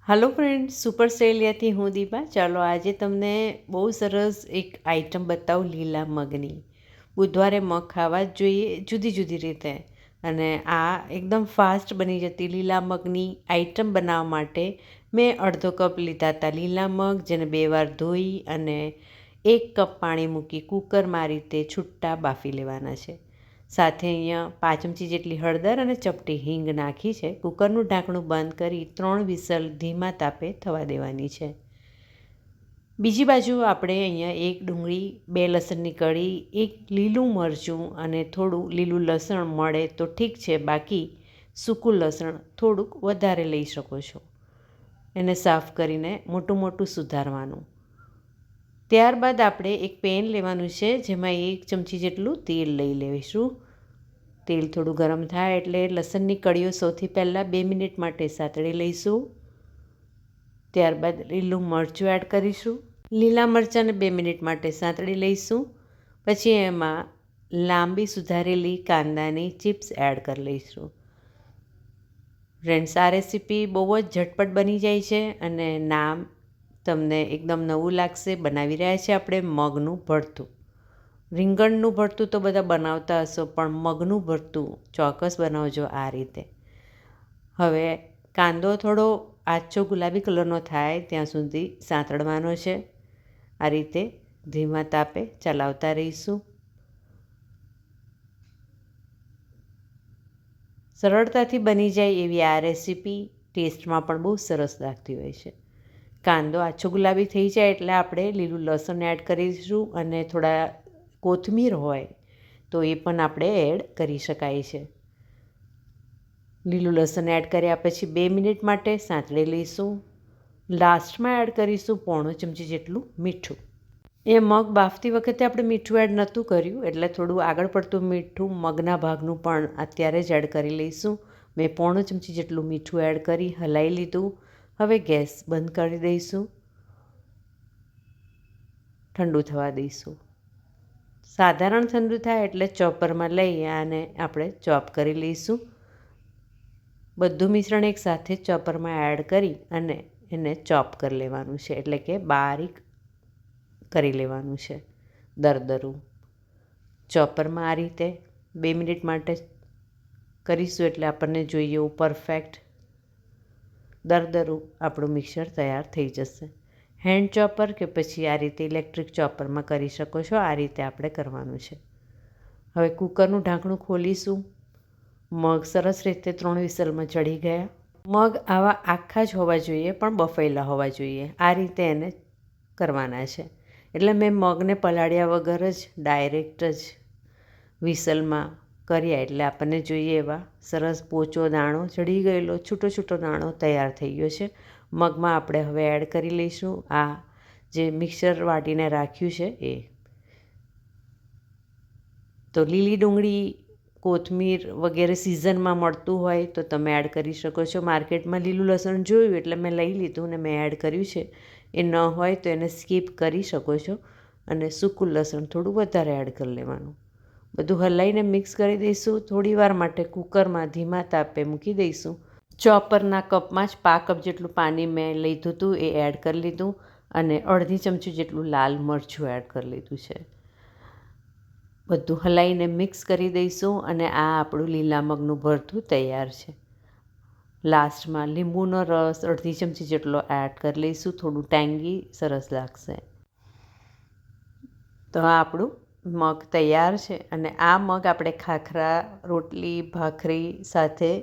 હાલો friend, super સેલિયાથી હું દીપા. ચાલો આજે તમને બહુ સરસ એક આઈટમ બતાવું લીલા મગની. બુધવારે મગ ખાવા જ જોઈએ જુદી જુદી રીતે. અને આ એકદમ ફાસ્ટ બની જતી લીલા મગની આઈટમ બનાવવા માટે મેં અડધો કપ લીધા હતા લીલા મગ, જેને 2 વાર ધોઈ અને 1 કપ પાણી મૂકી કૂકરમાં આ રીતે છૂટા બાફી લેવાના છે. સાથે અહીંયા 5 ચમચી જેટલી હળદર અને ચપટી હિંગ નાખી છે. કૂકરનું ઢાંકણું બંધ કરી 3 વિસલ ધીમા તાપે થવા દેવાની છે. બીજી બાજુ આપણે અહીંયા 1 ડુંગળી, 2 લસણની કળી, 1 લીલું મરચું અને થોડું લીલું લસણ મળે તો ઠીક છે, બાકી સૂકું લસણ થોડુંક વધારે લઈ શકો છો. એને સાફ કરીને મોટું મોટું સુધારવાનું. ત્યારબાદ આપણે એક પેન લેવાનું છે, જેમાં 1 ચમચી જેટલું તેલ લઈ લઈશું. તેલ થોડું ગરમ થાય એટલે લસણની કળીઓ સૌથી પહેલાં 2 મિનિટ માટે સાતળી લઈશું. ત્યારબાદ લીલું મરચું એડ કરીશું. લીલા મરચાંને 2 મિનિટ માટે સાતળી લઈશું. પછી એમાં લાંબી સુધારેલી કાંદાની ચિપ્સ એડ કરી લઈશું. ફ્રેન્ડ્સ, આ રેસીપી બહુ જ ઝટપટ બની જાય છે અને નામ તમને એકદમ નવું લાગશે. બનાવી રહ્યા છીએ આપણે મગનું ભરતું. રીંગણનું ભરતું તો બધા બનાવતા હશો, પણ મગનું ભરતું ચોક્કસ બનાવજો આ રીતે. હવે કાંદો થોડો આછો ગુલાબી કલરનો થાય ત્યાં સુધી સાંતળવાનો છે. આ રીતે ધીમા તાપે ચલાવતા રહીશું. સરળતાથી બની જાય એવી આ રેસીપી ટેસ્ટમાં પણ બહુ સરસ લાગતી હોય છે. કાંદો આછો ગુલાબી થઈ જાય એટલે આપણે લીલું લસણ એડ કરીશું અને થોડા કોથમીર હોય તો એ પણ આપણે એડ કરી શકાય છે. લીલું લસણ એડ કર્યા પછી 2 મિનિટ માટે સાંતળી લઈશું. લાસ્ટમાં એડ કરીશું 1/4 ચમચી જેટલું મીઠું. એ મગ બાફતી વખતે આપણે મીઠું એડ નહોતું કર્યું, એટલે થોડું આગળ પડતું મીઠું મગના ભાગનું પણ અત્યારે જ એડ કરી લઈશું. મેં 1/4 ચમચી જેટલું મીઠું એડ કરી હલાવી લીધું. હવે ગેસ બંધ કરી દઈશું. ઠંડુ થવા દઈશું. સાધારણ ઠંડુ થાય એટલે ચોપરમાં લઈ અને આપણે ચોપ કરી લઈશું. બધું મિશ્રણ એકસાથે ચોપરમાં એડ કરી અને એને ચોપ કરી લેવાનું છે, એટલે કે બારીક કરી લેવાનું છે દરદરું. ચોપરમાં આ રીતે 2 મિનિટ માટે કરીશું એટલે આપણને જોઈએ એવું પરફેક્ટ દરદરું આપણું મિક્સર તૈયાર થઈ જશે. હેન્ડ ચોપર કે પછી આ રીતે ઇલેક્ટ્રિક ચોપરમાં કરી શકો છો. આ રીતે આપણે કરવાનું છે. હવે કૂકરનું ઢાંકણું ખોલીશું. મગ સરસ રીતે 3 વિસલમાં ચડી ગયા. મગ આવા આખા જ હોવા જોઈએ, પણ બફાયેલા હોવા જોઈએ. આ રીતે એને કરવાના છે. એટલે મેં મગને પલાળ્યા વગર જ ડાયરેક્ટ જ વિસલમાં કર્યા, એટલે આપણને જોઈએ એવા સરસ પોચો દાણો ચડી ગયેલો છૂટો છૂટો દાણો તૈયાર થઈ ગયો છે. મગમાં આપણે હવે એડ કરી લઈશું આ જે મિક્સર વાટીને રાખ્યું છે એ. તો લીલી ડુંગળી, કોથમીર વગેરે સિઝનમાં મળતું હોય તો તમે એડ કરી શકો છો. માર્કેટમાં લીલું લસણ જોયું એટલે મેં લઈ લીધું અને મેં એડ કર્યું છે. એ ન હોય તો એને સ્કીપ કરી શકો છો અને સૂકું લસણ થોડું વધારે એડ કરી લેવાનું. બધું હલાવીને મિક્સ કરી દઈશું. થોડી વાર માટે કૂકરમાં ધીમા તાપે મૂકી દઈશું. ચોપરના કપમાં જ 1/2 કપ જેટલું પાણી મેં લીધું હતું એ એડ કરી લીધું અને અડધી ચમચી જેટલું લાલ મરચું એડ કરી લીધું છે. બધું હલાવીને મિક્સ કરી દઈશું અને આ આપણું લીલા મગનું ભરતું તૈયાર છે. લાસ્ટમાં લીંબુનો રસ અડધી ચમચી જેટલો એડ કરી લઈશું. થોડું ટેંગી સરસ લાગશે. તો આ આપણું મગ તૈયાર છે અને આ મગ આપણે ખાખરા, રોટલી, ભાખરી સાથે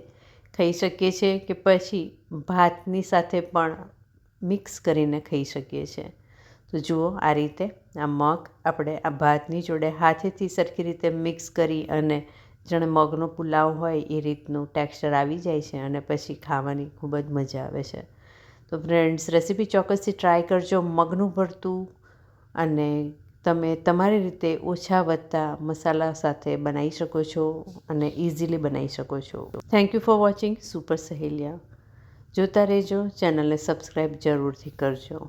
ખાઈ શકીએ છીએ કે પછી ભાતની સાથે પણ મિક્સ કરીને ખાઈ શકીએ છીએ. તો જુઓ આ રીતે આ મગ આપણે આ ભાતની જોડે હાથેથી સરખી રીતે મિક્સ કરી અને જાણે મગનો પુલાવ હોય એ રીતનું ટેક્સચર આવી જાય છે અને પછી ખાવાની ખૂબ જ મજા આવે છે. તો ફ્રેન્ડ્સ, રેસીપી ચોક્કસથી ટ્રાય કરજો. મગનું ભરતું અને તમે તમારી રીતે ઓછા વધતા મસાલા સાથે બનાવી શકો છો અને ઇઝીલી બનાવી શકો છો. Thank you for watching super સહેલિયા. જોતા રહેજો. ચેનલને સબસ્ક્રાઈબ જરૂરથી કરજો.